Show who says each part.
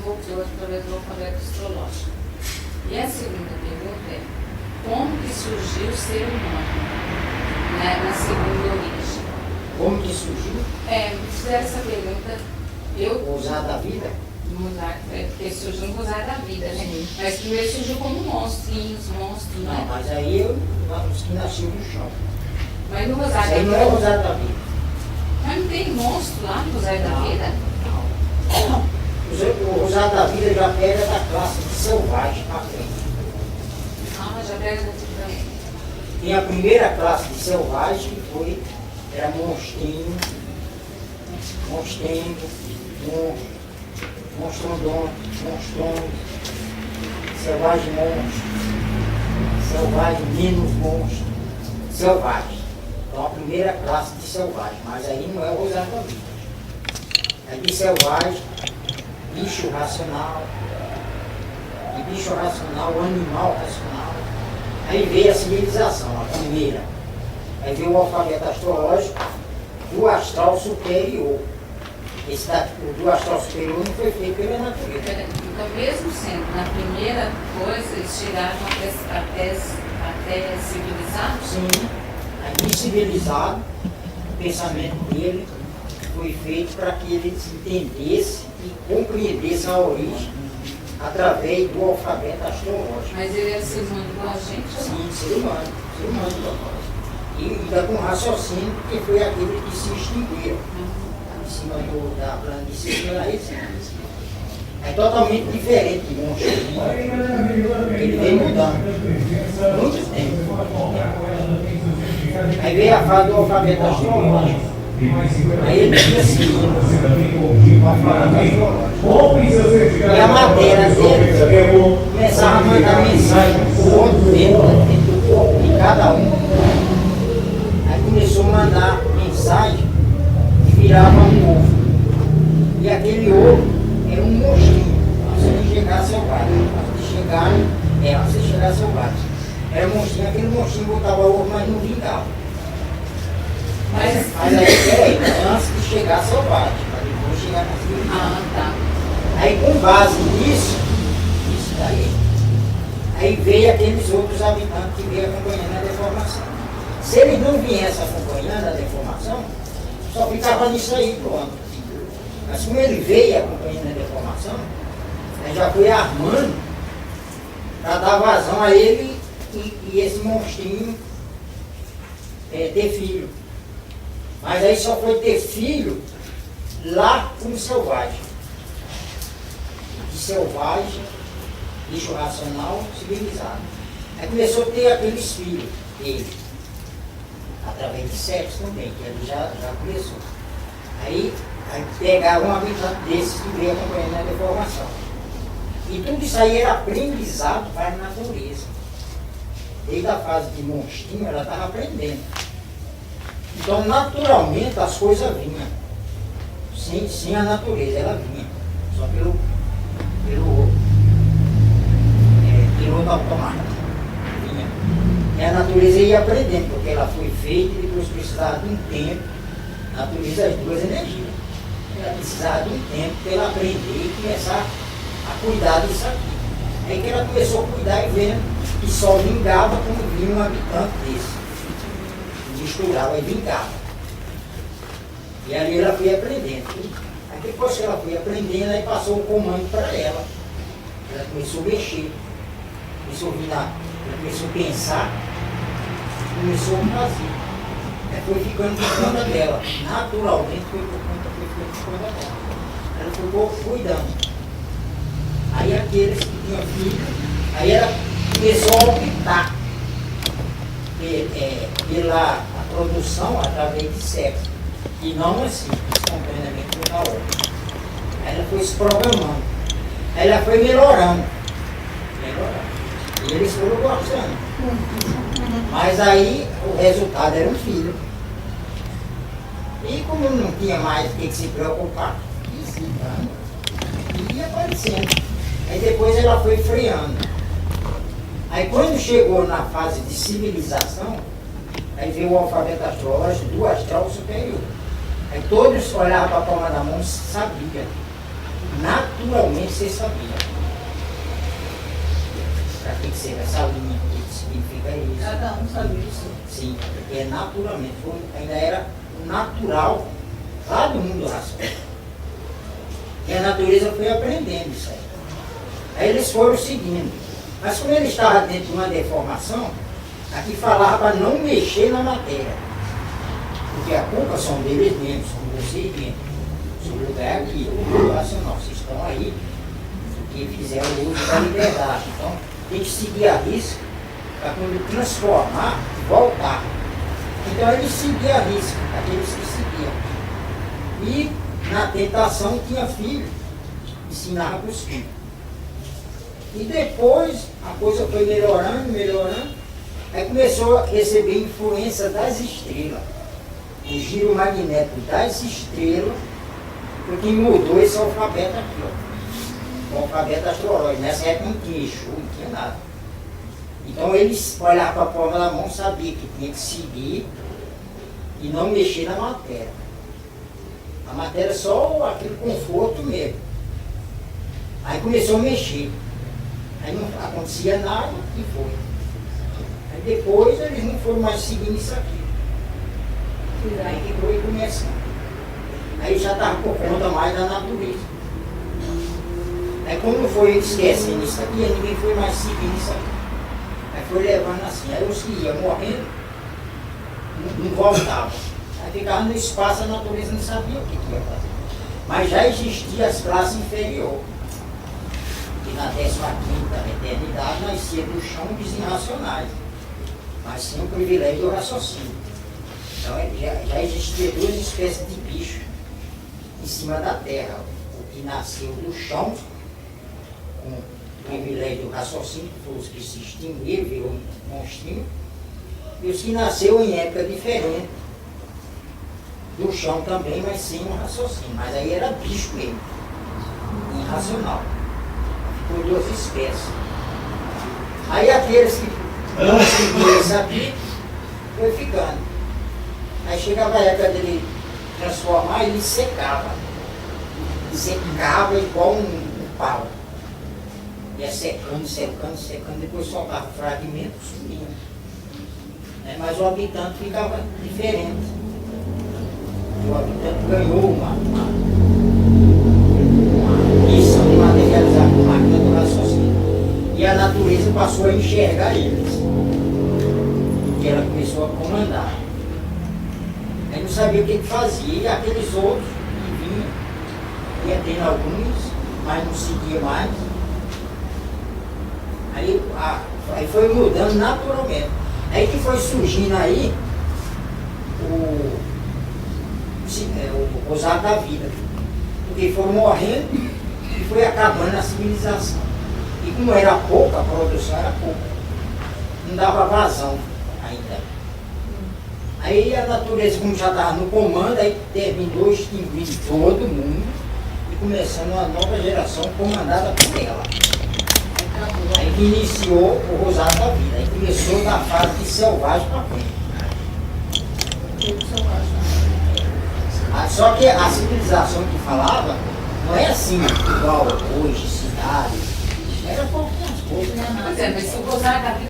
Speaker 1: desenvolveu através do alfabeto astrológico. E a segunda pergunta é: como que surgiu o ser humano, né, na segunda origem?
Speaker 2: Como que surgiu?
Speaker 1: Me fizeram essa pergunta, eu...
Speaker 2: Usar da vida?
Speaker 1: Porque surgiu no gozar da vida, né? Mas primeiro surgiu como monstrinhos, monstros,
Speaker 2: Não,
Speaker 1: né?
Speaker 2: mas aí os que nasciam no chão.
Speaker 1: Mas no gozar
Speaker 2: Isso
Speaker 1: da
Speaker 2: aí não é
Speaker 1: vida...
Speaker 2: usar da vida.
Speaker 1: Mas não tem monstro lá no gozar da vida?
Speaker 2: O usar da vida já pega da classe de selvagem para frente.
Speaker 1: Já pega também.
Speaker 2: Tem a primeira classe de selvagem que era monstrinho, monstrondon, selvagem monstro, selvagem menos monstro, selvagem. Então a primeira classe de selvagem, mas aí não é o usar da vida. É de selvagem, bicho racional, de bicho racional, animal racional. Aí veio a civilização, a primeira. Aí veio o alfabeto astrológico do astral superior. Esse do astral superior não foi feito pela natureza.
Speaker 1: Então, mesmo sendo na primeira coisa, eles chegaram até civilizados?
Speaker 2: Sim, aí civilizado, o pensamento dele foi feito para que ele entendesse e compreendesse a origem através do alfabeto astrológico.
Speaker 1: Mas ele é ser humano igual a gente?
Speaker 2: Sim, ser humano. E ainda com raciocínio, porque foi aquele que se extinguiu em cima da planície pela essência. É totalmente diferente de monstro. Ele vem mudando. Muito tempo. Aí veio a fase do alfabeto astrológico. Aí ele tinha assim, o alfabeto astrológico. E a matéria dele começava a mandar mensagem para o outro dentro do corpo de cada um. Aí começou a mandar mensagem e virava um ovo. E aquele ovo era um monstrinho, antes de chegar selvagem. Antes de chegar selvagem. Era um monstrinho, aquele monstrinho botava ovo, mas não vingava. Mas aí, peraí, antes de chegar selvagem, para depois chegar na civilização.
Speaker 1: Tá.
Speaker 2: Aí com base nisso, isso daí, aí veio aqueles outros habitantes que veio acompanhando a deformação. Se eles não viessem acompanhando a deformação, só ficava nisso aí, pronto. Mas como ele veio acompanhando a deformação, aí já foi armando para dar vazão a ele e esse monstrinho ter filho. Mas aí só foi ter filho lá como selvagem. De selvagem, bicho racional, civilizado. Aí começou a ter aqueles filhos dele. Através de sexo também, que ele já começou. Aí pegaram um habitante desses que veio acompanhando a deformação. E tudo isso aí era aprendizado para a natureza. Desde a fase de monstrinho, ela estava aprendendo. Então, naturalmente, as coisas vinham. Sem a natureza, ela vinha. Só pelo piloto automático. Vinha. E a natureza ia aprendendo, porque ela foi feita e depois precisava de um tempo. A natureza é as duas energias. Ela precisava de um tempo para ela aprender e começar a cuidar disso aqui. Aí que ela começou a cuidar e vendo que só vingava quando vinha um habitante desse. Misturava e vingava. E ali ela foi aprendendo. Aí depois que ela foi aprendendo, aí passou o comando para ela. Ela começou a mexer. Começou a virar. Ela começou a pensar. Começou a fazer. Aí foi ficando por conta dela. Naturalmente foi ficando por conta dela. Ela ficou cuidando. Aí aqueles que tinham filho, aí ela começou a optar pela produção através de sexo. E não assim, espontaneamente uma outra. Aí ela foi se programando. Aí ela foi melhorando. E eles foram gostando. Mas aí o resultado era um filho. E como não tinha mais o que se preocupar, ia aparecendo. Aí depois ela foi freando. Aí quando chegou na fase de civilização, aí veio o alfabeto astrológico do astral superior. Aí todos olhavam para a palma da mão e sabiam. naturalmente você sabia. Para que serve essa linha? O que significa isso?
Speaker 3: Cada um sabe isso.
Speaker 2: Sim, porque naturalmente, ainda era natural lá do mundo racional. E a natureza foi aprendendo isso aí. Aí eles foram seguindo. Mas como ele estava dentro de uma deformação, aqui falava para não mexer na matéria. Porque a culpa são deles mesmos, como vocês mesmos. O lugar é aqui, o mundo racional. Vocês estão aí porque fizeram o uso da liberdade. Então tem que seguir a risca para quando transformar, voltar. Então eles seguiam a risca, aqueles que seguiam. E na tentação tinha filho, ensinava para os filhos. E depois a coisa foi melhorando, melhorando. Aí começou a receber influência das estrelas. O giro magnético das estrelas foi quem mudou esse alfabeto aqui, ó. O alfabeto astrológico. Nessa época não tinha Exu, não tinha nada. Então eles olhavam para a palma da mão, sabiam que tinha que seguir e não mexer na matéria. A matéria é só aquele conforto mesmo. Aí começou a mexer. Aí não acontecia nada e foi. Aí depois eles não foram mais seguindo isso aqui. Aí que foi começando. Aí já estava por conta mais da natureza. Aí quando foi esquecendo isso aqui, aí ninguém foi mais seguindo isso aqui. Aí foi levando assim. Aí os que iam morrendo, não voltavam. Aí ficava no espaço, a natureza não sabia o que ia fazer. Mas já existia as classes inferiores. Que na 15ª eternidade nascia do chão dos irracionais. Mas tinha o privilégio do raciocínio. Então já existia duas espécies de bicho em cima da terra. O que nasceu do chão, com o privilégio do raciocínio, que foram os que se extinguiram, virou um monstrinho, e os que nasceu em época diferente, do chão também, mas sem um raciocínio. Mas aí era bicho mesmo, irracional. Ficou duas espécies. Aí aqueles que não seguiam isso aqui, foi ficando. Aí chegava a época dele transformar, ele secava. Secava igual um pau. Ia secando, secando, secando, depois soltava fragmentos, sumia. Mas o habitante ficava diferente. O habitante ganhou uma missão de materializar a máquina do raciocínio. E a natureza passou a enxergar eles. Porque ela começou a comandar. Aí não sabia o que fazia, e aqueles outros que vinham, ia tendo alguns, mas não seguia mais. Aí foi mudando naturalmente. Aí que foi surgindo aí o Rosário da Vida. Porque foram morrendo e foi acabando a civilização. E como era pouca, a produção era pouca, não dava vazão ainda. Aí a natureza, como já estava no comando, aí terminou extinguindo todo mundo e começando uma nova geração comandada por ela. Aí que iniciou o Rosário da Vida. Aí começou da fase de selvagem para frente. Só que a civilização que falava não é assim, igual hoje, cidade. Era poucas coisas, né?
Speaker 1: Pois é, mas se o Rosário da Vida